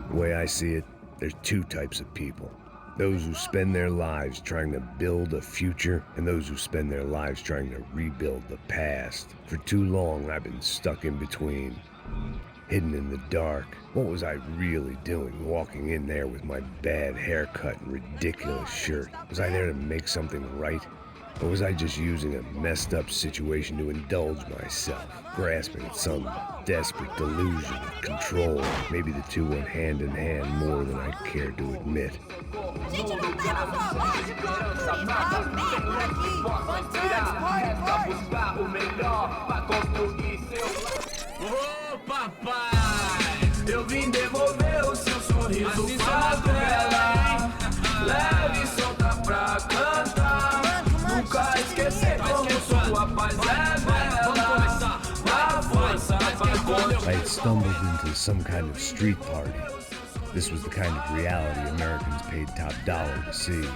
The way I see it, there's two types of people. Those who spend their lives trying to build a future, and those who spend their lives trying to rebuild the past. For too long, I've been stuck in between, hidden in the dark. What was I really doing walking in there with my bad haircut and ridiculous shirt? Was I there to make something right? Or was I just using a messed up situation to indulge myself, grasping at some desperate delusion of control? Maybe the two went hand in hand more than I care to admit. Ô papai, eu vim devolver o seu sorriso favela. Leve e solta pra cantar. Nunca esquecer como sua paz é bela. Na força, I had stumbled into some kind of street party. This was the kind of reality Americans paid top dollar to see.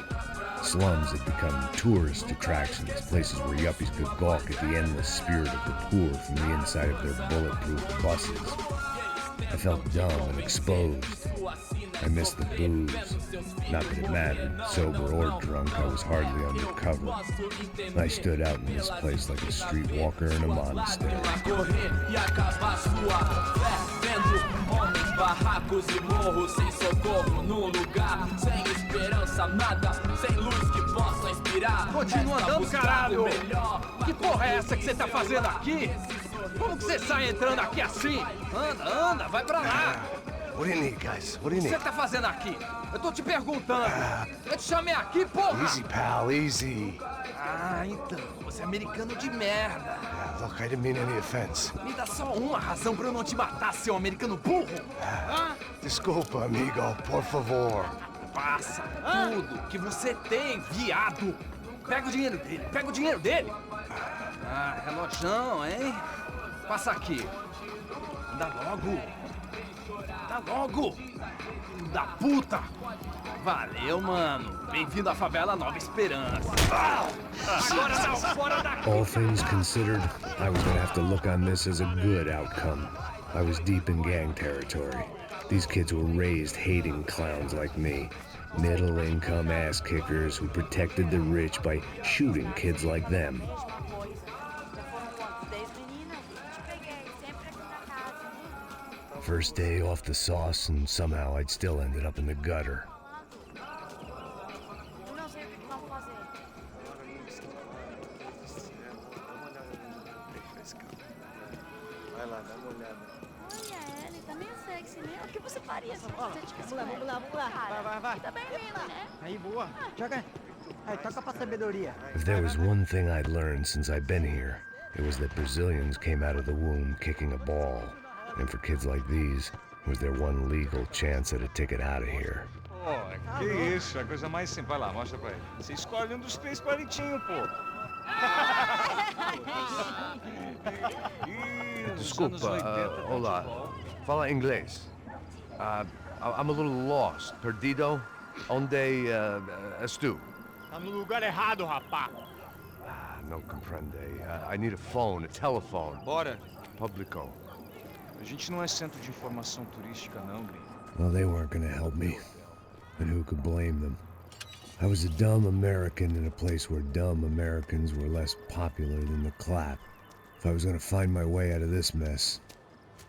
Slums had become tourist attractions, places where yuppies could gawk at the endless spirit of the poor from the inside of their bulletproof buses. I felt dumb and exposed. I missed the booze. Not that it mattered, sober or drunk, I was hardly undercover. I stood out in this place like a streetwalker in a monastery. barracos e morros sem socorro num lugar sem esperança, nada, sem luz que possa inspirar. Continua andando, caralho! Que porra é essa que você tá fazendo aqui? Como que você sai entrando aqui assim? Anda, vai pra lá! What do you need, guys? What do you O que need? você tá fazendo aqui? Eu tô te perguntando. Eu te chamei aqui, porra! Easy, pal, easy. Ah, então, você é americano de merda. Look, I didn't mean any offense. Me dá só uma razão pra eu não te matar, seu americano burro. Desculpa, amigo, por favor. Passa tudo que você tem, viado. Pega o dinheiro dele, Ah, relojão, hein? Passa aqui. Dá logo. Filho da puta. Valeu, mano. Bem-vindo à favela Nova Esperança. Agora não, fora daqui. All things considered, I was gonna have to look on this as a good outcome. I was deep in gang territory. These kids were raised hating clowns like me. Middle-income ass-kickers who protected the rich by shooting kids like them. First day off the sauce, and somehow I'd still ended up in the gutter. Aí, boa. Joga. Aí, toca pra sabedoria. If there was one thing I'd learned since I'd been here, it was that Brazilians came out of the womb kicking a ball. And for kids like these, was their one legal chance at a ticket out of here. Pô, que isso, a coisa mais simples. Vai lá, mostra pra ele. Você escolhe um dos 3 palitinhos, pô. Desculpa, olá. Fala inglês. I'm a little lost. Perdido? Onde estou? Tá no lugar errado, rapá. Não comprende. I need a phone, a telephone. Bora. Publico. A gente não é centro de informação turística, não, gringo. Well, they weren't gonna help me. And who could blame them? I was a dumb American in a place where dumb Americans were less popular than the clap. If I was gonna find my way out of this mess,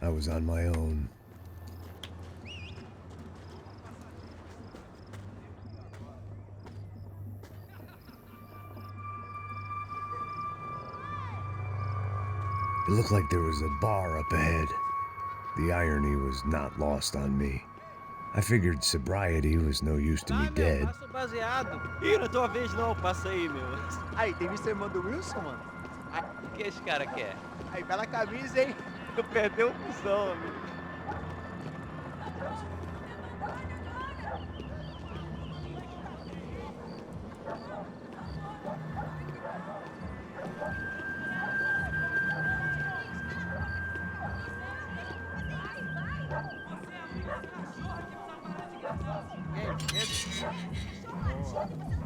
I was on my own. It looked like there was a bar up ahead. The irony was not lost on me. I figured sobriety was no use to me dead. Passa o baseado. Ih, não é tua vez não, passa aí, meu. Aí, tem visto a irmã do Wilson, mano? O que esse cara quer? Aí, bela camisa, hein? Eu perdeu o cuzão, amigo.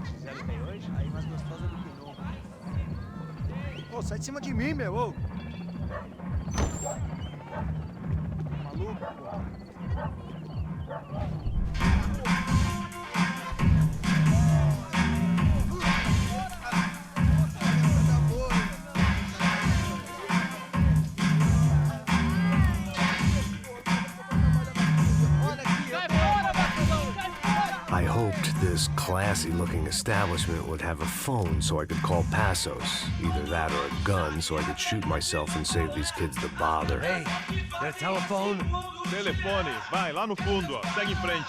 Fizeram bem hoje? Aí mais gostosa do que nunca. Ô, sai de cima de mim, meu! Ô. Maluco, pô. hoped this classy-looking establishment would have a phone so I could call Passos. Either that or a gun so I could shoot myself and save these kids the bother. Hey, got a telephone? Telefone, vai, lá no fundo, ó. Segue em frente.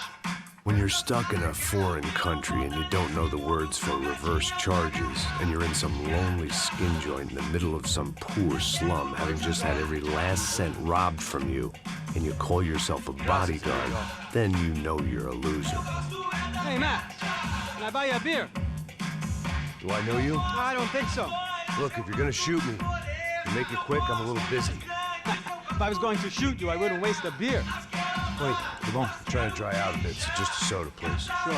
When you're stuck in a foreign country and you don't know the words for reverse charges, and you're in some lonely skin joint in the middle of some poor slum, having just had every last cent robbed from you, and you call yourself a bodyguard, then you know you're a loser. Hey, Matt, can I buy you a beer? Do I know you? I don't think so. Look, if you're gonna shoot me, you make it quick, I'm a little busy. If I was going to shoot you, I wouldn't waste a beer. Wait, come on. I'm trying to dry out a bit, so just a soda, please. Sure.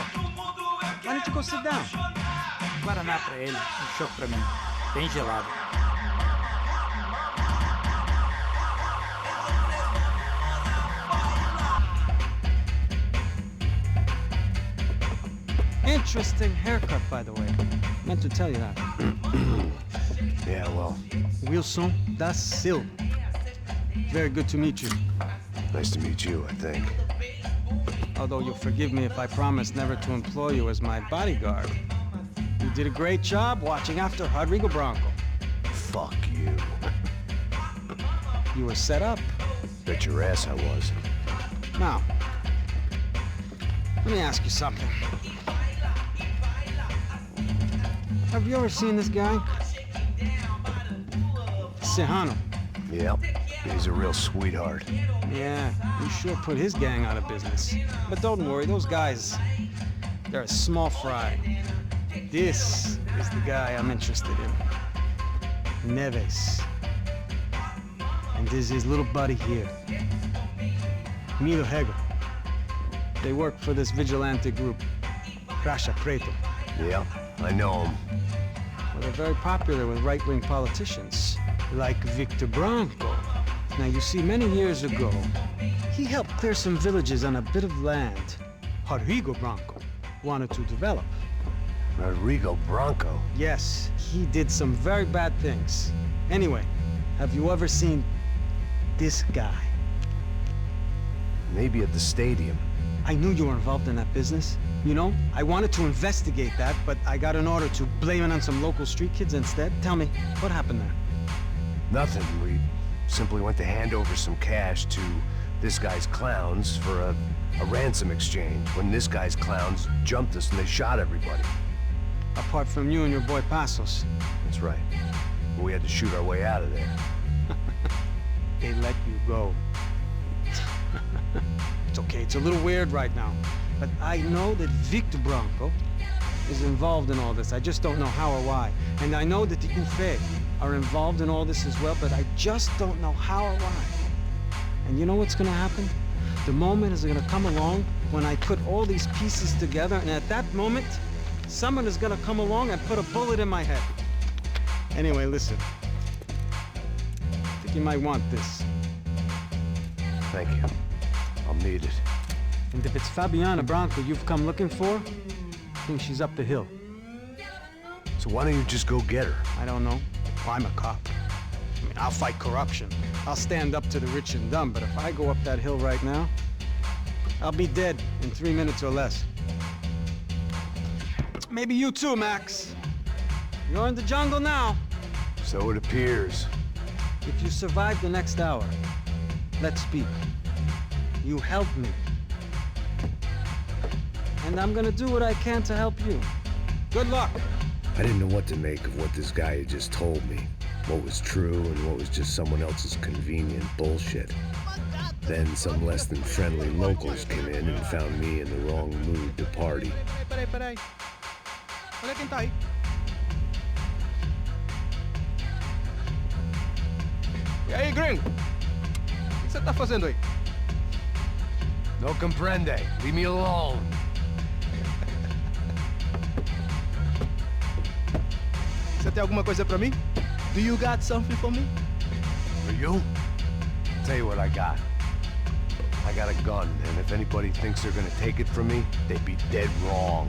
Why don't you go sit down? Guaraná pra ele, chopp pra mim. Bem gelado. Interesting haircut, by the way. Meant to tell you that. Yeah, well, Wilson da Silva. Very good to meet you. nice to meet you, I think. Although you'll forgive me if I promise never to employ you as my bodyguard. You did a great job watching after Rodrigo Branco. Fuck you. You were set up. Bet your ass I was. Now, let me ask you something. Have you ever seen this guy? Serrano. Yep, he's a real sweetheart. Yeah, he sure put his gang out of business. But don't worry, those guys, they're a small fry. This is the guy I'm interested in. Neves. And this is his little buddy here. Milo Hegel. They work for this vigilante group, Caixa Preto. Yep, I know him. Well, they're very popular with right-wing politicians, like Victor Branco. Now, you see, many years ago, he helped clear some villages on a bit of land Rodrigo Branco wanted to develop. Rodrigo Branco? Yes, he did some very bad things. Anyway, have you ever seen this guy? Maybe at the stadium. I knew you were involved in that business. You know, I wanted to investigate that, but I got an order to blame it on some local street kids instead. Tell me, what happened there? Nothing. We simply went to hand over some cash to this guy's clowns for a ransom exchange when this guy's clowns jumped us and they shot everybody. Apart from you and your boy Passos. That's right. But we had to shoot our way out of there. They let you go. It's okay, it's a little weird right now. But I know that Victor Branco is involved in all this. I just don't know how or why. And I know that the UFE are involved in all this as well, but I just don't know how or why. And you know what's gonna happen? The moment is gonna come along when I put all these pieces together, and at that moment, someone is gonna come along and put a bullet in my head. Anyway, listen. I think you might want this. Thank you. I'll need it. And if it's Fabiana Branco you've come looking for, I think she's up the hill. So why don't you just go get her? I don't know. Well, I'm a cop. I mean, I'll fight corruption. I'll stand up to the rich and dumb, but if I go up that hill right now, I'll be dead in 3 minutes or less. Maybe you too, Max. You're in the jungle now. So it appears. If you survive the next hour, let's speak. You help me. And I'm gonna do what I can to help you. Good luck. I didn't know what to make of what this guy had just told me. What was true and what was just someone else's convenient bullshit. Then some less than friendly locals came in and found me in the wrong mood to party. Peraí. Olha quem tá aí. E aí, gringo? O que você tá fazendo aí? No comprende. Leave me alone. Você tem alguma coisa pra mim? Do you got something for me? For you? Tell you what I got. I got a gun, and if anybody thinks they're gonna take it from me, they'd be dead wrong.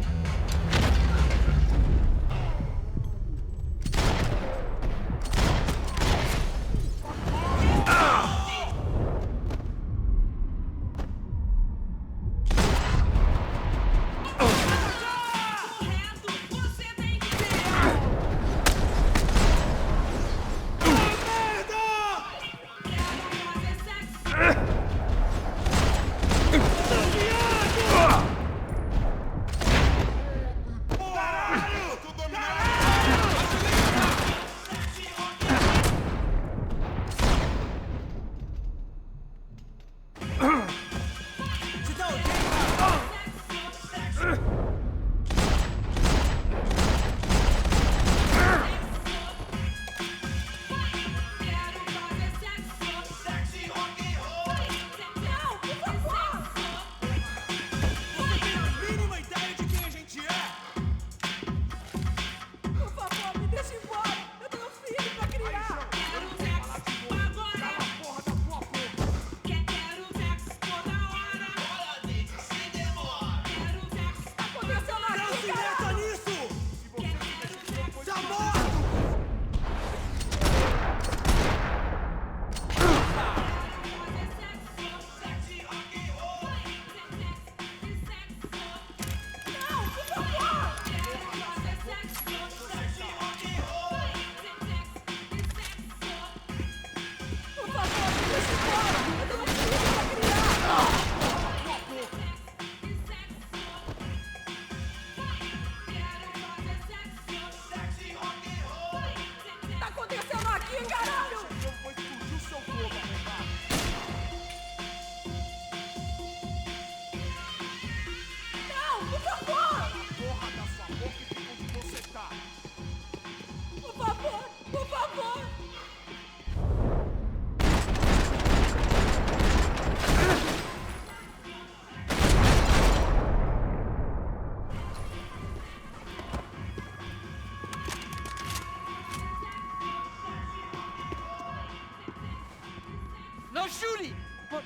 No shooting!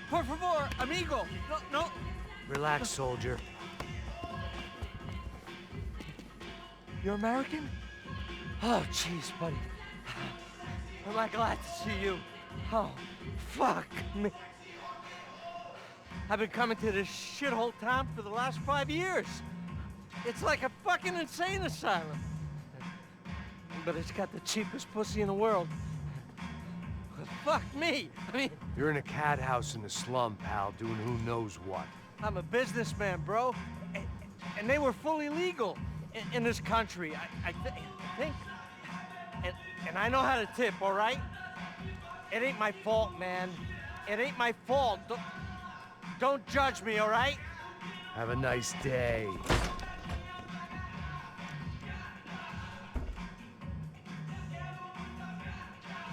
Por favor, amigo! No! Relax, soldier. You're American? Oh, jeez, buddy. Am I glad to see you? Oh, fuck me. I've been coming to this shithole town for the last 5 years. It's like a fucking insane asylum. But it's got the cheapest pussy in the world. Fuck me. I mean... You're in a cat house in the slum, pal, doing who knows what. I'm a businessman, bro. And they were fully legal in this country. I think... And I know how to tip, all right? It ain't my fault, man. It ain't my fault. Don't judge me, all right? Have a nice day.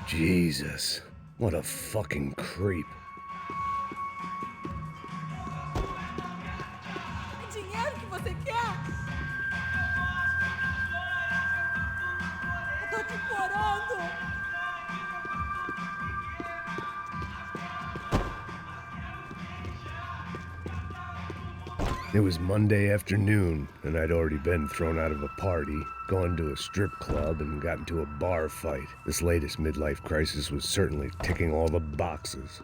Jesus, what a fucking creep. Dinheiro que você quer? Eu tô te implorando. It was Monday afternoon, and I'd already been thrown out of a party, gone to a strip club, and got into a bar fight. This latest midlife crisis was certainly ticking all the boxes.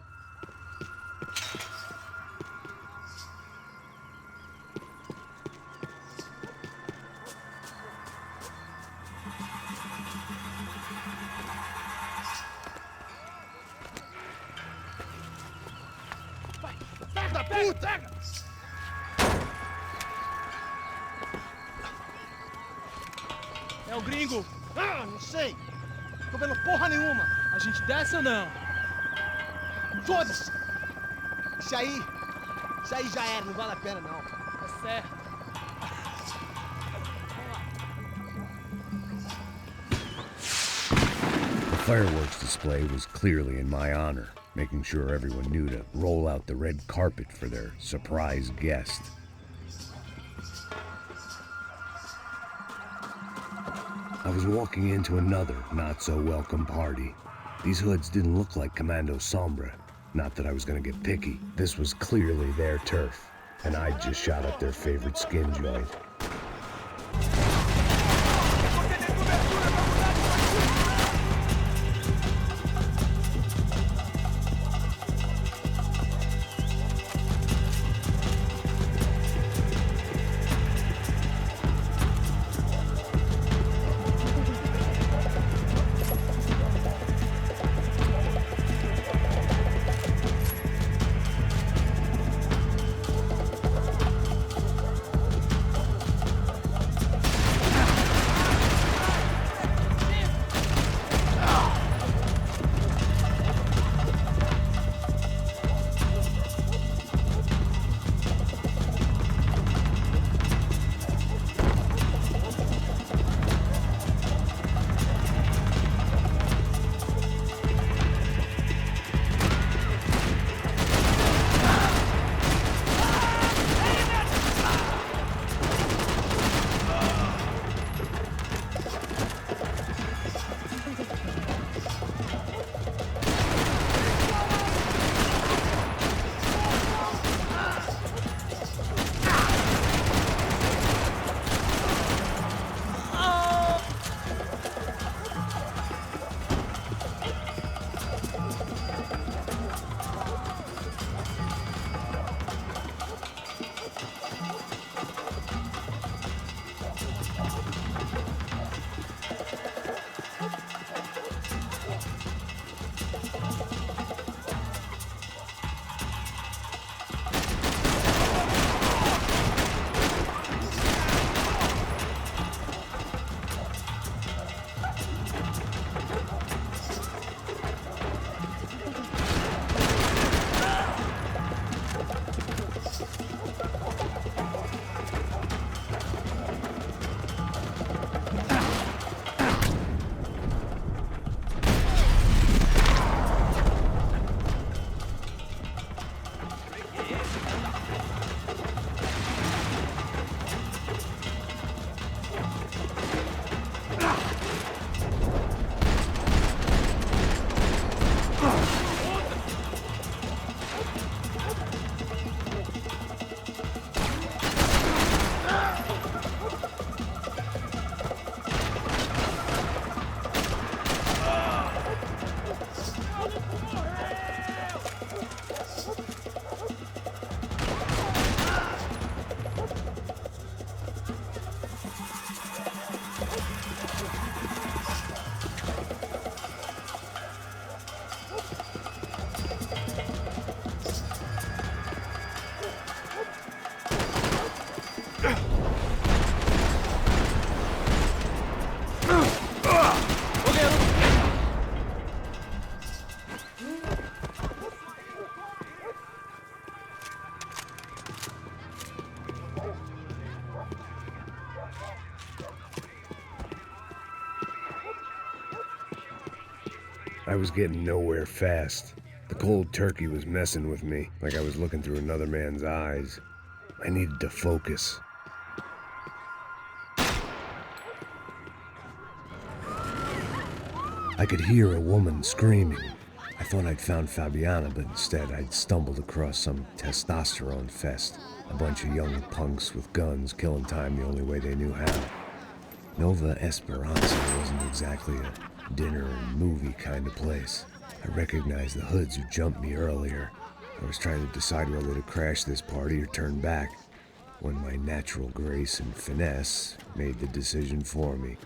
É o gringo. Ah, não sei. Tô vendo porra nenhuma. A gente desce ou não? Foda-se. Isso aí já era, não vale a pena não. Tá certo. The fireworks display was clearly in my honor, making sure everyone knew to roll out the red carpet for their surprise guest. I was walking into another not-so-welcome party. These hoods didn't look like Commando Sombra. Not that I was gonna get picky. This was clearly their turf, and I'd just shot up their favorite skin joint. I was getting nowhere fast. The cold turkey was messing with me, like I was looking through another man's eyes. I needed to focus. I could hear a woman screaming. I thought I'd found Fabiana, but instead I'd stumbled across some testosterone fest. A bunch of young punks with guns killing time the only way they knew how. Nova Esperanza wasn't exactly a dinner and movie kind of place. I recognized the hoods who jumped me earlier. I was trying to decide whether to crash this party or turn back, when my natural grace and finesse made the decision for me.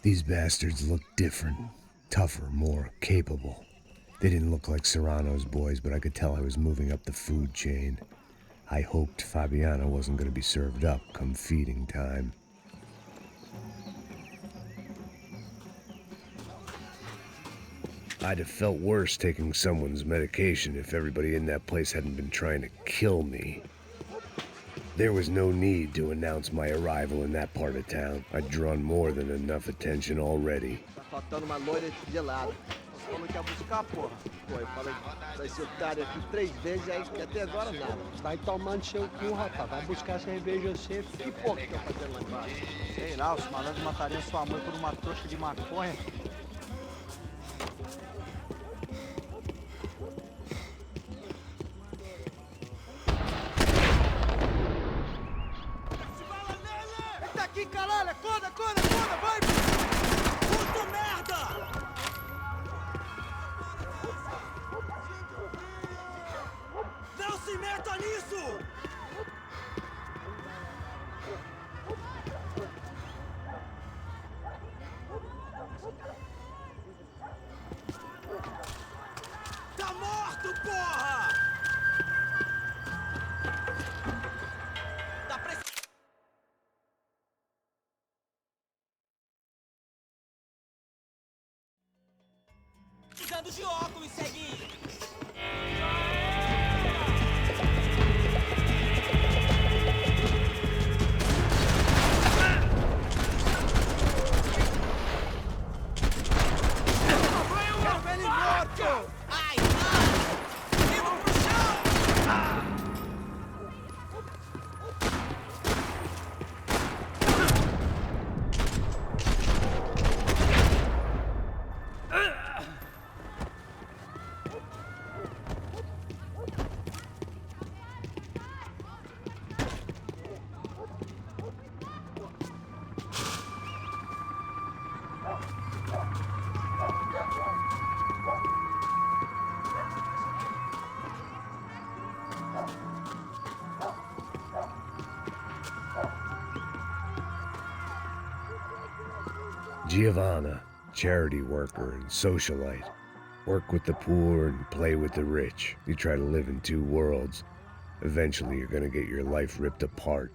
These bastards looked different, tougher, more capable. They didn't look like Serrano's boys, but I could tell I was moving up the food chain. I hoped Fabiana wasn't going to be served up come feeding time. I'd have felt worse taking someone's medication if everybody in that place hadn't been trying to kill me. There was no need to announce my arrival in that part of town. I'd drawn more than enough attention already. Tá faltando uma loira gelada. Você falou que ia buscar, porra. Pô, eu falei pra esse otário aqui 3 vezes, aí até agora nada. Vai tomando seu cu, rapaz. Vai buscar cerveja você. Que porra que tá fazendo lá embaixo? Sei lá, os malandros matariam sua mãe por uma trouxa de maconha. Tá aqui, caralho! Acorda, vai! Puta merda! Não se meta nisso! Tá morto, porra! Tá precisando de óculos, ceguinho! Ai, não! Vivo pro chão! Giovanna, charity worker and socialite. Work with the poor and play with the rich. You try to live in two worlds. Eventually you're gonna get your life ripped apart.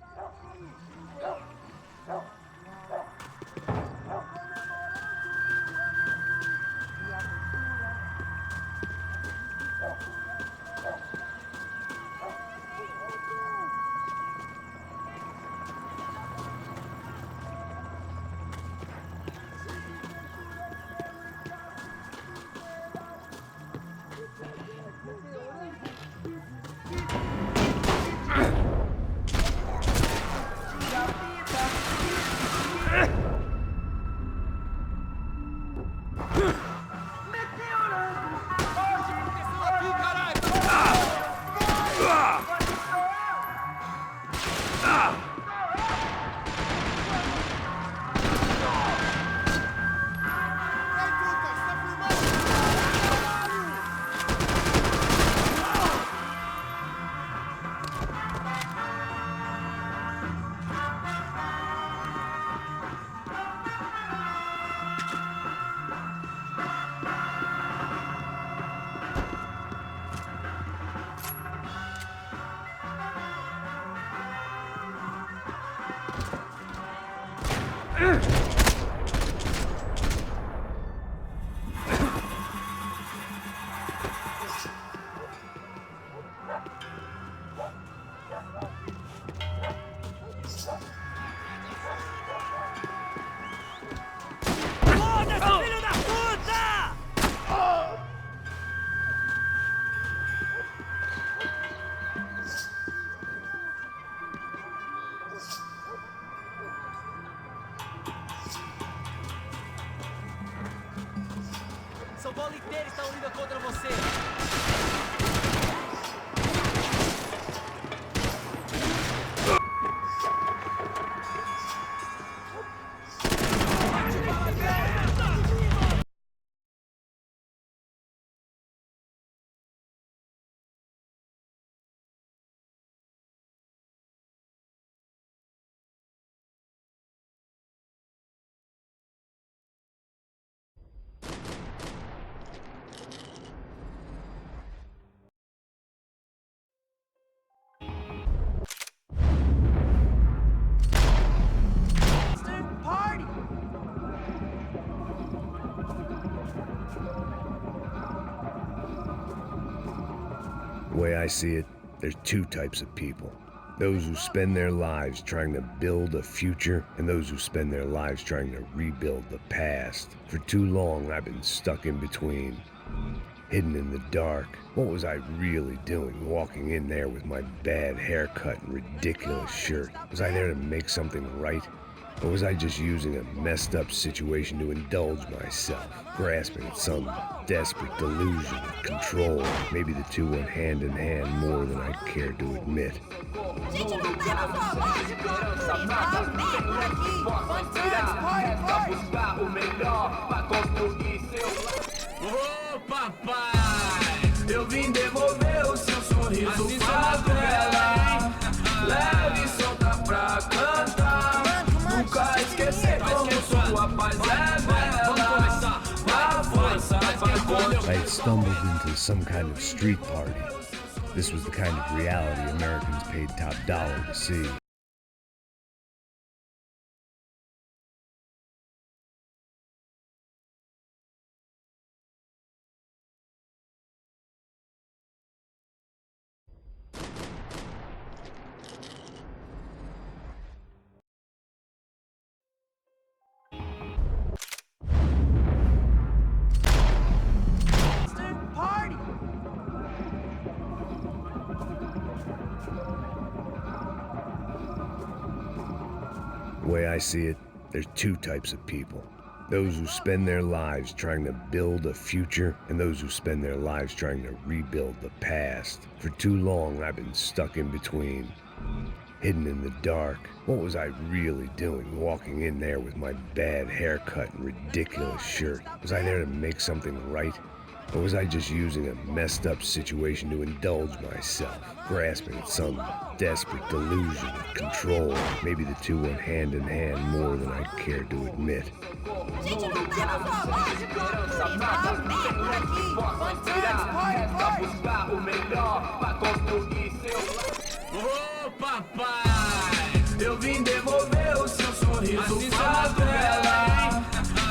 São Paulo inteira está unida contra você! The way I see it, there's two types of people. Those who spend their lives trying to build a future, and those who spend their lives trying to rebuild the past. For too long, I've been stuck in between, hidden in the dark. What was I really doing, walking in there with my bad haircut and ridiculous shirt? Was I there to make something right? Or was I just using a messed up situation to indulge myself, grasping at some desperate delusion of control? Maybe the two went hand in hand more than I cared to admit. Gente, não quero falar de Ô papai, eu vim devolver o seu sorriso favela, hein? Leve e solta pra cantar. Nunca esquecer como sua paz é bela. A força vai continuar. I had stumbled into some kind of street party. This was the kind of reality Americans paid top dollar to see. The way I see it, there's two types of people. Those who spend their lives trying to build a future, and those who spend their lives trying to rebuild the past. For too long, I've been stuck in between, hidden in the dark. What was I really doing, walking in there with my bad haircut and ridiculous shirt? Was I there to make something right? Or was I just using a messed up situation to indulge myself, grasping at some desperate delusion of control? Maybe the two went hand in hand more than I cared to admit. Gente, não quero falar de Ô papai, eu vim devolver o seu sorriso favela, hein?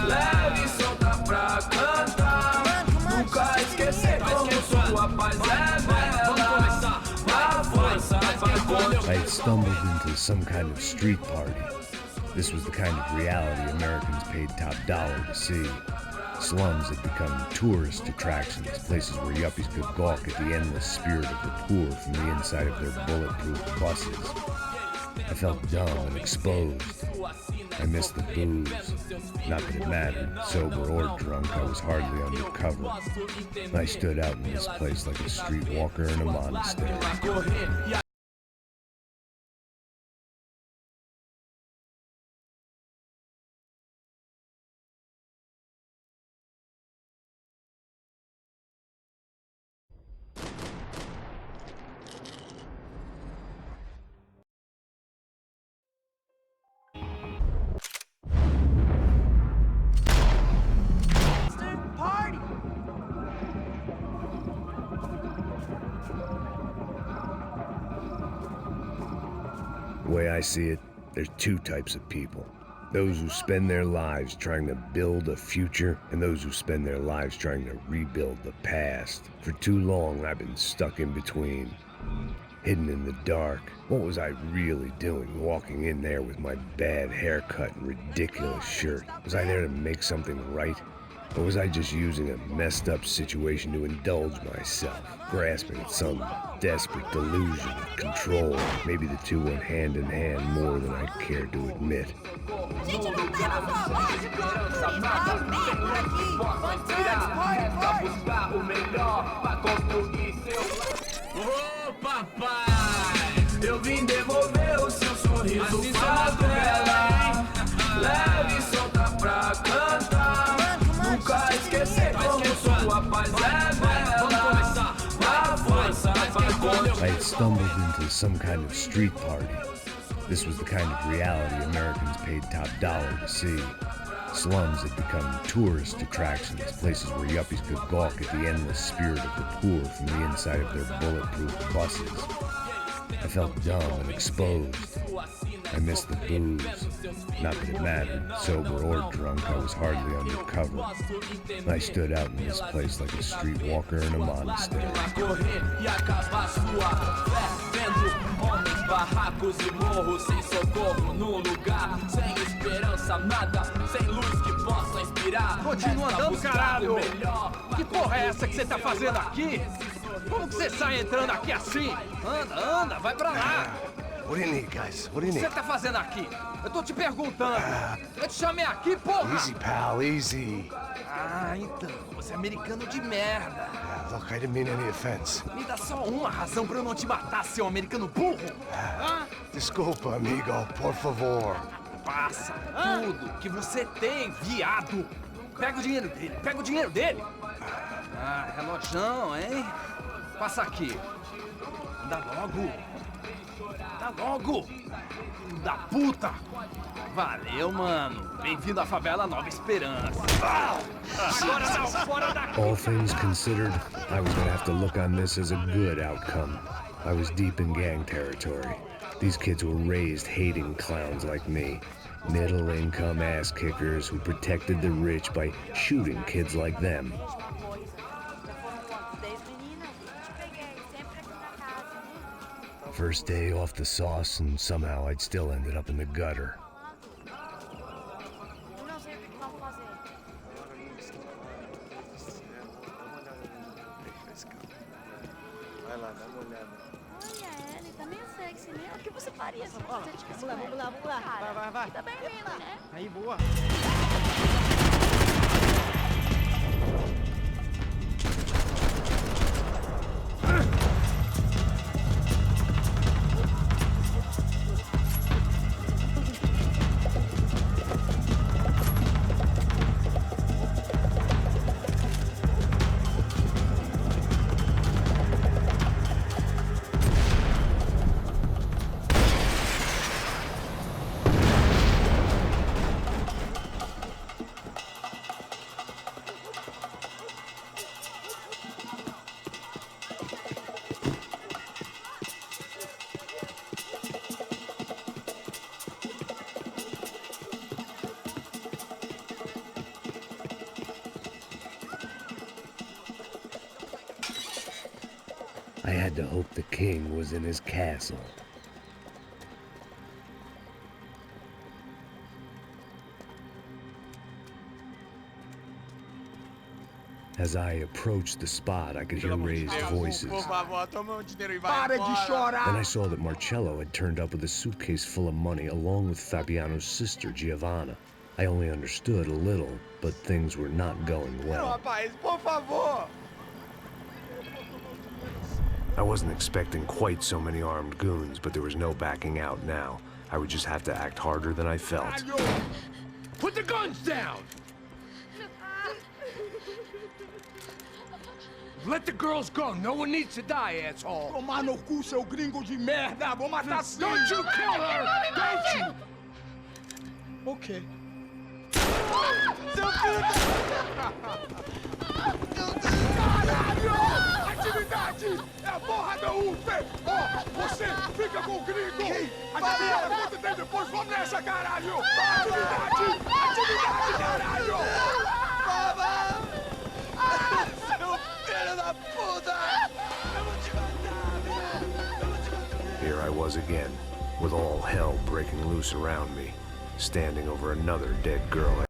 Leve e solta pra cantar. Nunca esquecer como sua paz é bela. A força vai continuar. I had stumbled into some kind of street party. This was the kind of reality Americans paid top dollar to see. Slums had become tourist attractions, places where yuppies could gawk at the endless spirit of the poor from the inside of their bulletproof buses. I felt dumb and exposed. I missed the booze. Not that it mattered, sober or drunk, I was hardly undercover. I stood out in this place like a streetwalker in a monastery. The way I see it, there's two types of people. Those who spend their lives trying to build a future, and those who spend their lives trying to rebuild the past. For too long, I've been stuck in between, hidden in the dark. What was I really doing, walking in there with my bad haircut and ridiculous shirt? Was I there to make something right? Or was I just using a messed up situation to indulge myself, grasping at some desperate delusion of control? Maybe the two went hand in hand more than I cared to admit. Gente, não quero falar de Ô papai, eu vim devolver o seu sorriso favela, hein? Leve e solta pra cantar. Nunca esquecer como sua paz é bela. A força vai continuar. I had stumbled into some kind of street party. This was the kind of reality Americans paid top dollar to see. Slums had become tourist attractions, places where yuppies could gawk at the endless spirit of the poor from the inside of their bulletproof buses. I felt dumb and exposed. I missed the booze. Not that it mattered. Sober or drunk, I was hardly undercover. I stood out in this place like a streetwalker in a monastery. Barracos e morros sem socorro num lugar sem esperança, nada, sem luz que possa inspirar. Continua andando, caralho! Que porra é essa que você tá fazendo aqui? Como que você sai entrando aqui assim? Anda, vai pra lá! What do you need, guys? What do you O que need? você tá fazendo aqui? Eu tô te perguntando. Eu te chamei aqui, porra! Easy, pal, easy. Ah, então, você é americano de merda. Look, I didn't mean any offense. Me dá só uma razão pra eu não te matar, seu americano burro. Desculpa, amigo, por favor. Passa tudo que você tem, viado. Pega o dinheiro dele, Ah, relojão, hein? Passa aqui. Dá logo. Filho da puta. Valeu, mano. Bem-vindo à favela Nova Esperança. Agora não, fora daqui. All things considered, I was gonna have to look on this as a good outcome. I was deep in gang territory. These kids were raised hating clowns like me. Middle-income ass-kickers who protected the rich by shooting kids like them. First day off the sauce, and somehow I'd still ended up in the gutter. Vai lá, dá uma olhada. Olha, ele tá meio sexy, né? O que você faria se você tivesse vamos lá. Vai. Tá bem lindo, né? Aí, boa. I had to hope the king was in his castle. As I approached the spot, I could hear raised voices. Por favor, toma o dinheiro e vai Para de chorar! Then I saw that Marcello had turned up with a suitcase full of money along with Fabiano's sister, Giovanna. I only understood a little, but things were not going Não, well. rapaz, por favor. I wasn't expecting quite so many armed goons, but there was no backing out now. I would just have to act harder than I felt. Put the guns down! Let the girls go. No one needs to die, asshole. Tomar no cu, seu gringo de merda. Vou matar sim. Don't you kill her! Don't you! Ok. Seu filho Caralho! Atividade! É a porra da UFE! Ó, você fica com o gringo! Adivinha quanto tem depois? Vamos nessa, caralho! Atividade! Atividade, caralho! Seu filho da puta! Eu vou te matar, eu vou te matar! Here I was again, with all hell breaking loose around me, standing over another dead girl.